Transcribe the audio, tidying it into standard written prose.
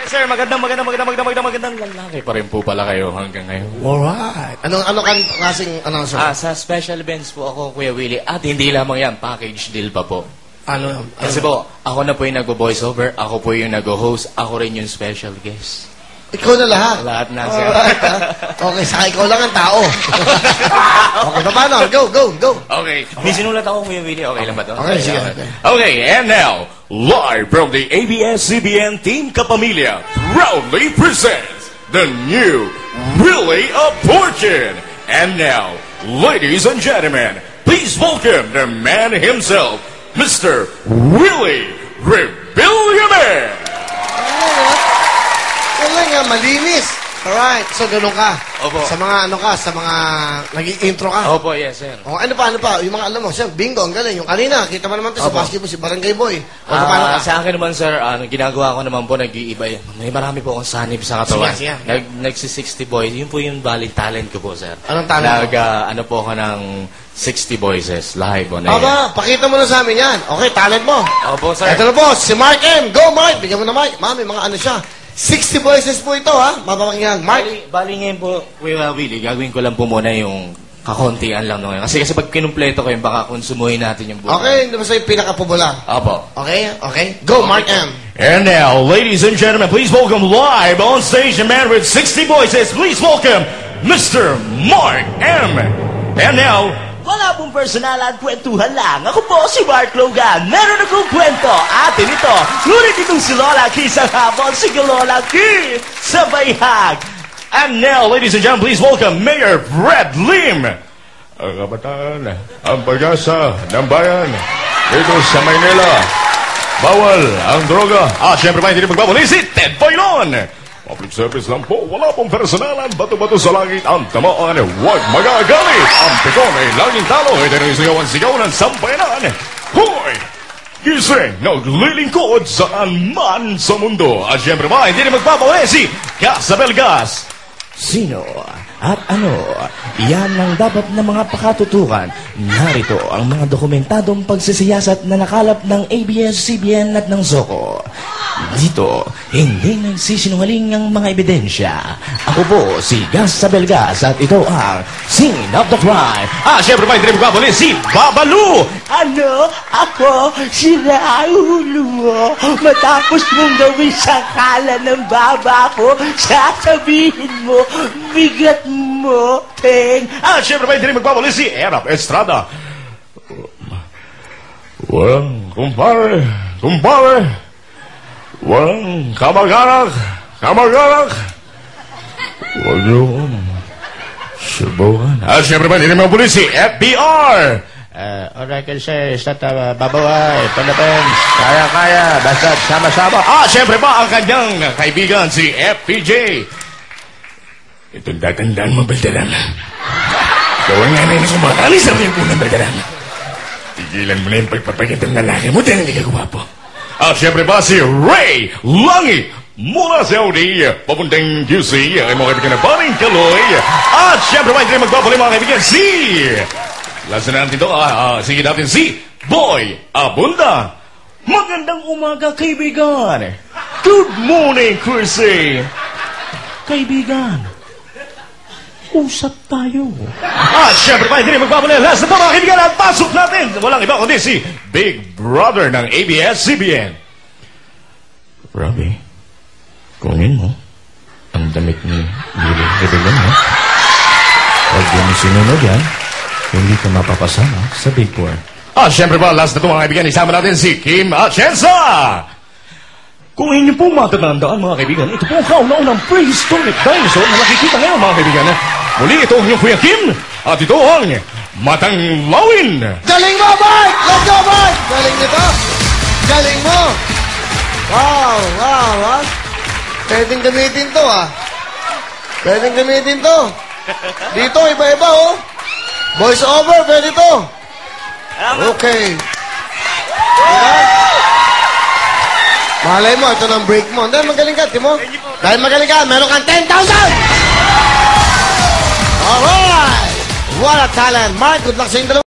Sir, magandang lalaki pa rin po pala kayo hanggang ngayon. Alright. Ano klaseng announcer? Sa special events po ako, Kuya Willie. At hindi lamang yan, package deal pa po. Ano? Kasi po, ako na po yung nagbo-voiceover, ako po yung nag-host, ako rin yung special guest. Ikaw na lahat? Lahat na, sir. Alright, okay, saka ikaw lang ang tao. Okay, paano? Go. Okay. May sinulat ako, Kuya Willie. Okay lang ba ito? Okay, sige. Okay, and now, live from the ABS-CBN Team Kapamilya, proudly presents the new Willie of Fortune. And now, ladies and gentlemen, please welcome the man himself, Mr. Willie Rebillionaire. Wala nga, malinis. Alright, so ganun ka. Opo. Sa mga sa mga nag-intro ka. Opo, yes, sir. O, ano pa? Yung mga alam mo, sir, bingo, ang galing. Yung kanina, kita mo naman ito sa Opo. basketball, si Barangay Boy. O, paano ka? Sa akin naman, sir, ginagawa ko naman po, nag-iiba. May marami po akong sanib sa katawan. Sige. Nagsi-60 boys. Yun po yung balik talent ko po, sir. Anong talent mo? Ano po ako ng 60 voices live on air. Aba, pakita mo na sa amin yan. Okay, talent mo. Opo, sir. Ito na po, si Mark M. Go, Mark! Bigyan mo na, Mark. Mami, mga ano siya. 60 voices po ito, ha? Mapapakinggan. Mark. Bali ngayon po, Kuya Willie, gagawin ko lang po muna yung kakontian lang ngayon. Kasi pag kinumpleto ko yung baka konsumuhin natin yung buhay. Okay, hindi ba sa'yo pinaka-popular? Opo. Okay? Go, Mark M. And now, ladies and gentlemen, please welcome live on stage a man with 60 voices. Please welcome Mr. Mark M. And now, wala pong personal at kwentuhan lang. Ako po si Mark Logan. Meron akong kwento. Atin ito. Ngunit itong si Lola Key sa hapon. Si Lola Key sa bayhag. And now, ladies and gentlemen, please welcome Mayor Fred Lim. Ang kabataan, ang pag-asa ng bayan dito sa Maynila. Bawal ang droga. Siyempre pa hindi magbabalik si Ted Boylon. Public service lang po, wala pong personalan, bato-bato sa langit, ang tamaan, huwag magagalit. Ang pikon ay laging talo, ito na yung sigaw ng sampayanan. Hoy! Gising, naglilingkod saan man sa mundo. At syempre ba, hindi na magpapawala si Casabel Gas. Sino at ano? Yan ang dapat na mga pakatutukan. Narito ang mga dokumentadong pagsisiyasat na nakalap ng ABS-CBN at ng Zoco. Dito, hindi nagsisinungaling ang mga ebidensya. Ako po si Gas Sabelgas at ito ang Scene of the Crime. Siyempre pa, hindi rin magpapuli si Babalu. Ano? Ako? Sira ulo mo. Matapos mong gawin sangkalan ng baba ko, sasabihin mo, bigat mo, Teng. Siyempre pa, hindi rin magpapuli si Erap Estrada. Walang kumpare. Walang kamag-anak. Huwag niyo subukan. Siyempre ba, hindi naman po si FBR. Oracle says that babaway, Philippines, kaya, basta sama-sama. Siyempre ba, ang kanyang kaibigan, si FPJ. Itong tatandaan mo, Baldaran. Ikaw ang nanay na sumatali sa mga punang Baldaran. Tigilan mo na yung pagpapagit ng lalaki mo dahil hindi ka guwapo. Siyempre ba si Ray Langi mula sa Audi, papuntang QC, ay mga kaibigan na Baring Kaloy. Siyempre ba, hindi magpapali mga kaibigan si... Lasan natin ito, sige natin si Boy Abunda. Magandang umaga, kaibigan. Good morning, Chrissy. Kaibigan, usap tayo. Siyempre pa, hindi rin magpapalala. Last na po mga kaibigan at pasok natin. Walang iba kundi si Big Brother ng ABS-CBN. Robbie, kunin mo ang damit ni Willie Rebillon, ha? Huwag yung sinunod yan, hindi ka mapapasama sa Big Four. Siyempre pa, last na po mga kaibigan, isama natin si Kim Atienza. Kung inyo pong matatandaan mga kaibigan, ito po ang kauna-unang prehistoric dinosaur na nakikita ngayon mga kaibigan. Muli ito ang inyong Kuya Kim at ito ang Matang Lawin. Galing mo, Mark! Let's go, Mark! Galing nito. Galing mo. Wow. Pwedeng gamitin to, Pwedeng gamitin to. Dito, iba-iba, Voice over, pwede to. Okay. Malay mo, ito ng break mo. Dahil magaling ka, Timo. Dahil magaling ka, meron kang 10,000! Alright! What a talent. Mark, good luck sa inyong dalawa.